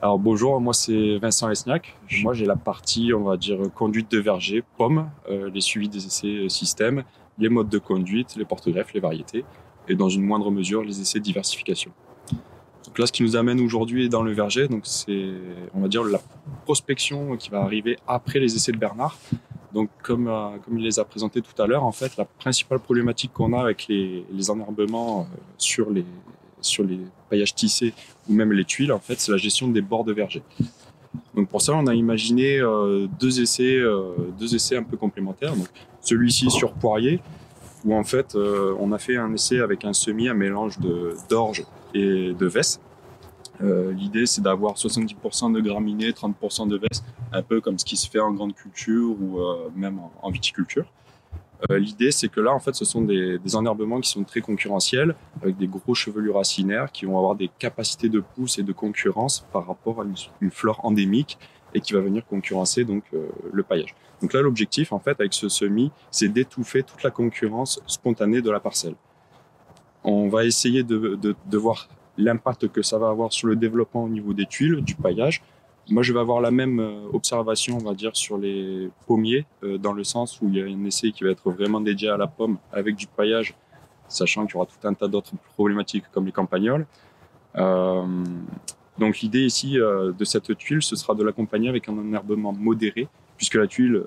Alors bonjour, moi c'est Vincent Lesniak. Moi j'ai la partie, on va dire, conduite de verger, pommes, les suivis des essais système, les modes de conduite, les porte-greffes, les variétés, et dans une moindre mesure les essais de diversification. Donc là, ce qui nous amène aujourd'hui dans le verger, donc c'est, on va dire, la prospection qui va arriver après les essais de Bernard. Donc comme il les a présentés tout à l'heure, en fait, la principale problématique qu'on a avec les enherbements sur les paillages tissés ou même les tuiles, en fait, c'est la gestion des bords de verger. Donc pour ça, on a imaginé deux essais un peu complémentaires. Donc celui-ci sur poirier, où en fait, on a fait un essai avec un semis, un mélange d'orge et de vesse. L'idée, c'est d'avoir 70% de graminées, 30% de vesse, un peu comme ce qui se fait en grande culture ou même en viticulture. L'idée, c'est que là, en fait, ce sont des enherbements qui sont très concurrentiels, avec des gros chevelures racinaires qui vont avoir des capacités de pousse et de concurrence par rapport à une flore endémique et qui va venir concurrencer donc le paillage. Donc là, l'objectif, en fait, avec ce semis, c'est d'étouffer toute la concurrence spontanée de la parcelle. On va essayer de voir l'impact que ça va avoir sur le développement au niveau des tuiles, du paillage. Moi, je vais avoir la même observation, on va dire, sur les pommiers, dans le sens où il y a un essai qui va être vraiment dédié à la pomme avec du paillage, sachant qu'il y aura tout un tas d'autres problématiques comme les campagnols. Donc l'idée ici de cette tuile, ce sera de l'accompagner avec un enherbement modéré, puisque la tuile,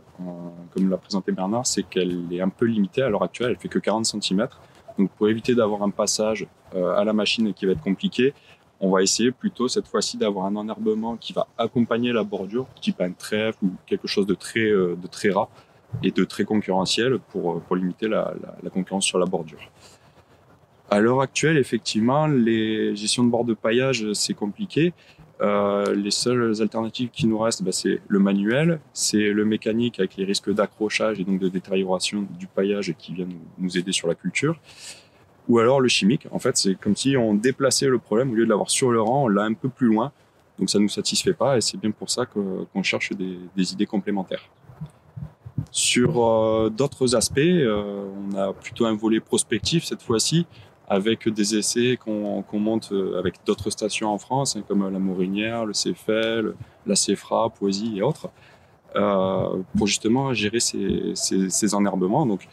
comme l'a présenté Bernard, c'est qu'elle est un peu limitée à l'heure actuelle, elle fait que 40 cm. Donc pour éviter d'avoir un passage à la machine qui va être compliqué, on va essayer plutôt cette fois-ci d'avoir un enherbement qui va accompagner la bordure, type un trèfle ou quelque chose de très ras et de très concurrentiel pour limiter la concurrence sur la bordure. À l'heure actuelle, effectivement, les gestions de bord de paillage, c'est compliqué. Les seules alternatives qui nous restent, c'est le manuel, c'est le mécanique avec les risques d'accrochage et donc de détérioration du paillage qui vient nous aider sur la culture, ou alors le chimique. En fait, c'est comme si on déplaçait le problème, au lieu de l'avoir sur le rang, on l'a un peu plus loin, donc ça ne nous satisfait pas et c'est bien pour ça qu'on cherche des idées complémentaires. Sur d'autres aspects, on a plutôt un volet prospectif cette fois-ci, avec des essais qu'on monte avec d'autres stations en France, hein, comme la Morinière, le Céphel, la Cefra, Poisy et autres, pour justement gérer ces enherbements. Donc,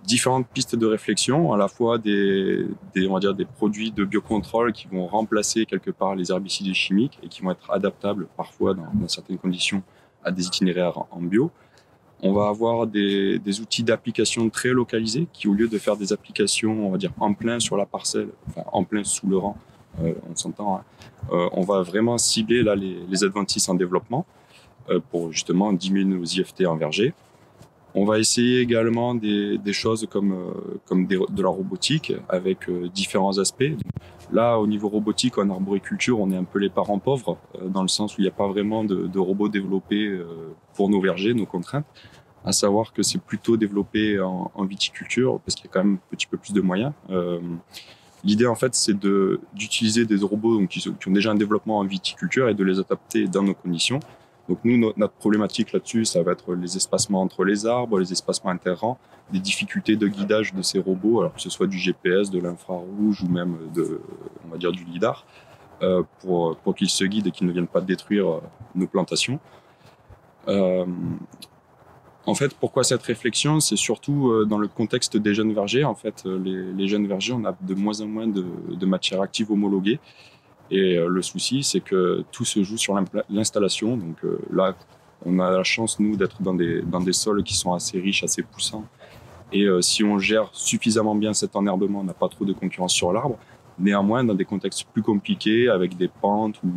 différentes pistes de réflexion, à la fois on va dire des produits de biocontrôle qui vont remplacer quelque part les herbicides chimiques et qui vont être adaptables parfois dans certaines conditions à des itinéraires en bio. On va avoir des outils d'application très localisés qui, au lieu de faire des applications, on va dire, en plein sur la parcelle, enfin en plein sous le rang, on s'entend, hein, on va vraiment cibler là les adventices en développement pour justement diminuer nos IFT en verger. On va essayer également des choses comme de la robotique avec différents aspects. Là, au niveau robotique, en arboriculture, on est un peu les parents pauvres, dans le sens où il n'y a pas vraiment de robots développés pour nos vergers, nos contraintes. À savoir que c'est plutôt développé en viticulture, parce qu'il y a quand même un petit peu plus de moyens. L'idée, en fait, c'est d'utiliser des robots donc, qui ont déjà un développement en viticulture et de les adapter dans nos conditions. Donc nous, notre problématique là-dessus, ça va être les espacements entre les arbres, les espacements interrangs, des difficultés de guidage de ces robots, alors que ce soit du GPS, de l'infrarouge ou même on va dire du lidar, pour qu'ils se guident et qu'ils ne viennent pas détruire nos plantations. En fait, pourquoi cette réflexion? C'est surtout dans le contexte des jeunes vergers. En fait, les jeunes vergers, on a de moins en moins de matières actives homologuées. Et le souci, c'est que tout se joue sur l'installation. Donc là, on a la chance, nous, d'être dans des sols qui sont assez riches, assez poussants. Et si on gère suffisamment bien cet enherbement, on n'a pas trop de concurrence sur l'arbre. Néanmoins, dans des contextes plus compliqués, avec des pentes ou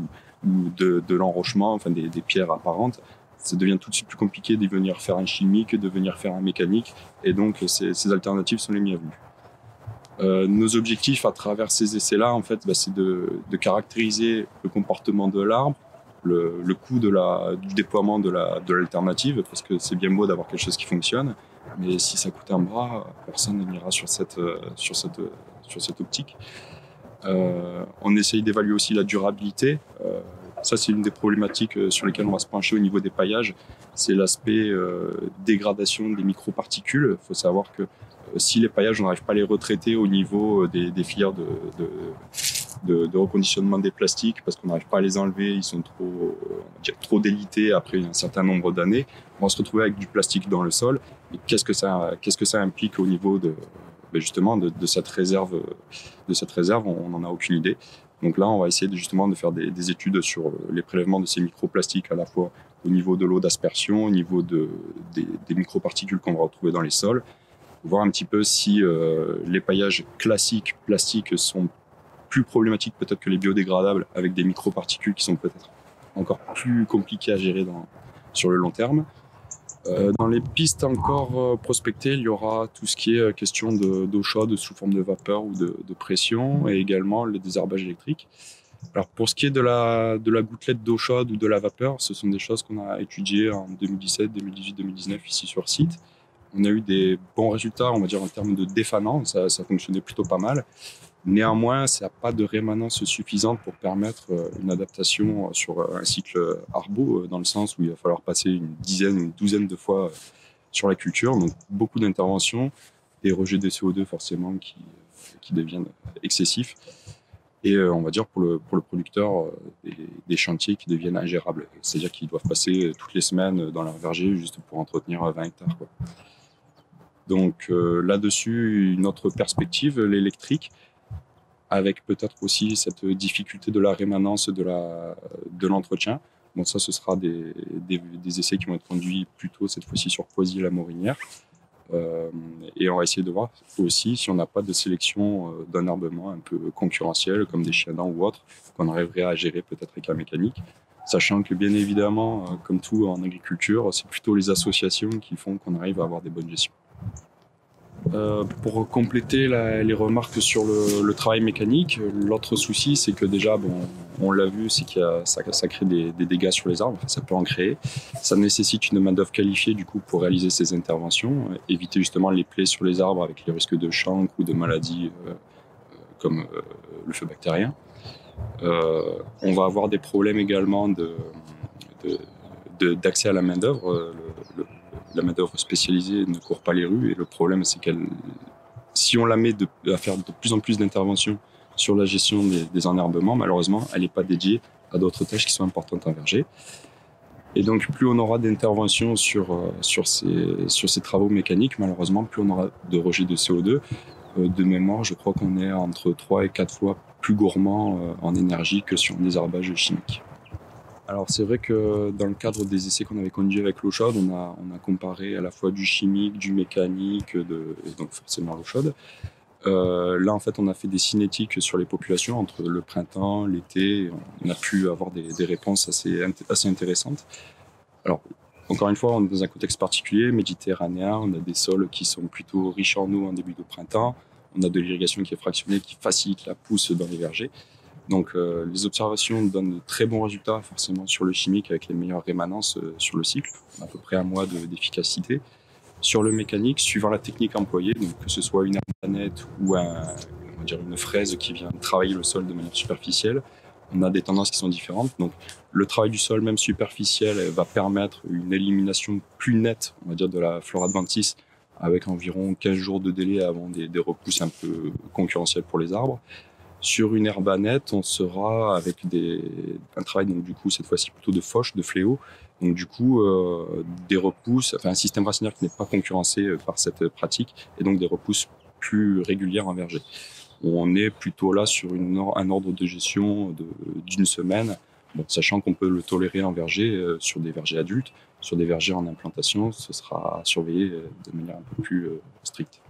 de l'enrochement, enfin des pierres apparentes, ça devient tout de suite plus compliqué de venir faire un chimique, de venir faire un mécanique. Et donc, ces alternatives sont les bienvenues. Nos objectifs à travers ces essais-là, en fait, c'est de caractériser le comportement de l'arbre, le coût du déploiement de l'alternative, parce que c'est bien beau d'avoir quelque chose qui fonctionne, mais si ça coûte un bras, personne n'ira sur cette optique. On essaye d'évaluer aussi la durabilité. Ça, c'est une des problématiques sur lesquelles on va se pencher au niveau des paillages. C'est l'aspect dégradation des microparticules. Il faut savoir que si les paillages, on n'arrive pas à les retraiter au niveau des filières de reconditionnement des plastiques parce qu'on n'arrive pas à les enlever, ils sont trop délités après un certain nombre d'années. On va se retrouver avec du plastique dans le sol. Et qu'est-ce que ça implique au niveau justement de cette réserve? On n'en a aucune idée. Donc là, on va essayer justement de faire des études sur les prélèvements de ces microplastiques, à la fois au niveau de l'eau d'aspersion, au niveau des microparticules qu'on va retrouver dans les sols, voir un petit peu si les paillages classiques plastiques sont plus problématiques peut-être que les biodégradables, avec des microparticules qui sont peut-être encore plus compliquées à gérer sur le long terme. Dans les pistes encore prospectées, il y aura tout ce qui est question d'eau chaude sous forme de vapeur ou de pression, et également le désherbage électrique. Alors pour ce qui est de la gouttelette d'eau chaude ou de la vapeur, ce sont des choses qu'on a étudiées en 2017, 2018, 2019 ici sur site. On a eu des bons résultats, on va dire en termes de défanant, ça fonctionnait plutôt pas mal. Néanmoins, ça n'a pas de rémanence suffisante pour permettre une adaptation sur un cycle arbo, dans le sens où il va falloir passer une douzaine de fois sur la culture. Donc beaucoup d'interventions, des rejets de CO2 forcément qui deviennent excessifs. Et on va dire pour le producteur, des chantiers qui deviennent ingérables. C'est-à-dire qu'ils doivent passer toutes les semaines dans leur verger juste pour entretenir 20 hectares, quoi. Donc là-dessus, une autre perspective, l'électrique, avec peut-être aussi cette difficulté de la rémanence de l'entretien. Bon, ça, ce sera des essais qui vont être conduits plutôt cette fois-ci sur Poisy-la-Morinière. Et on va essayer de voir aussi si on n'a pas de sélection d'un herbement un peu concurrentiel, comme des chiens-dents ou autres, qu'on arriverait à gérer peut-être avec la mécanique. Sachant que bien évidemment, comme tout en agriculture, c'est plutôt les associations qui font qu'on arrive à avoir des bonnes gestions. Pour compléter les remarques sur le travail mécanique, l'autre souci, c'est que déjà, on l'a vu, c'est que ça crée des dégâts sur les arbres, enfin, ça peut en créer. Ça nécessite une main-d'œuvre qualifiée du coup pour réaliser ces interventions, éviter justement les plaies sur les arbres avec les risques de chancre ou de maladies comme le feu bactérien. On va avoir des problèmes également d'accès à la main-d'œuvre. La main-d'œuvre spécialisée ne court pas les rues, et le problème, c'est si on la met à faire de plus en plus d'interventions sur la gestion des enherbements, malheureusement, elle n'est pas dédiée à d'autres tâches qui sont importantes en verger. Et donc, plus on aura d'interventions sur ces travaux mécaniques, malheureusement, plus on aura de rejets de CO2. De mémoire, je crois qu'on est entre 3 et 4 fois plus gourmand en énergie que sur un désherbage chimique. Alors c'est vrai que dans le cadre des essais qu'on avait conduits avec l'eau chaude, on a comparé à la fois du chimique, du mécanique, et donc forcément l'eau chaude. Là en fait on a fait des cinétiques sur les populations entre le printemps, l'été. On a pu avoir des réponses assez intéressantes. Alors encore une fois, on est dans un contexte particulier, méditerranéen, on a des sols qui sont plutôt riches en eau en début de printemps, on a de l'irrigation qui est fractionnée, qui facilite la pousse dans les vergers. Donc les observations donnent de très bons résultats forcément sur le chimique avec les meilleures rémanences sur le cycle, à peu près un mois d'efficacité. Sur le mécanique, suivant la technique employée, donc que ce soit une arbanette ou une fraise qui vient travailler le sol de manière superficielle, on a des tendances qui sont différentes. Donc le travail du sol, même superficiel, va permettre une élimination plus nette, on va dire, de la flore adventice, avec environ 15 jours de délai avant des repousses un peu concurrentielles pour les arbres. Sur une herbanette, on sera avec un travail, donc du coup, cette fois-ci plutôt de fauche, de fléau. Donc du coup, des repousses, enfin un système racinaire qui n'est pas concurrencé par cette pratique, et donc des repousses plus régulières en verger. On est plutôt là sur un ordre de gestion d'une semaine, sachant qu'on peut le tolérer en verger sur des vergers adultes. Sur des vergers en implantation, ce sera surveillé de manière un peu plus stricte.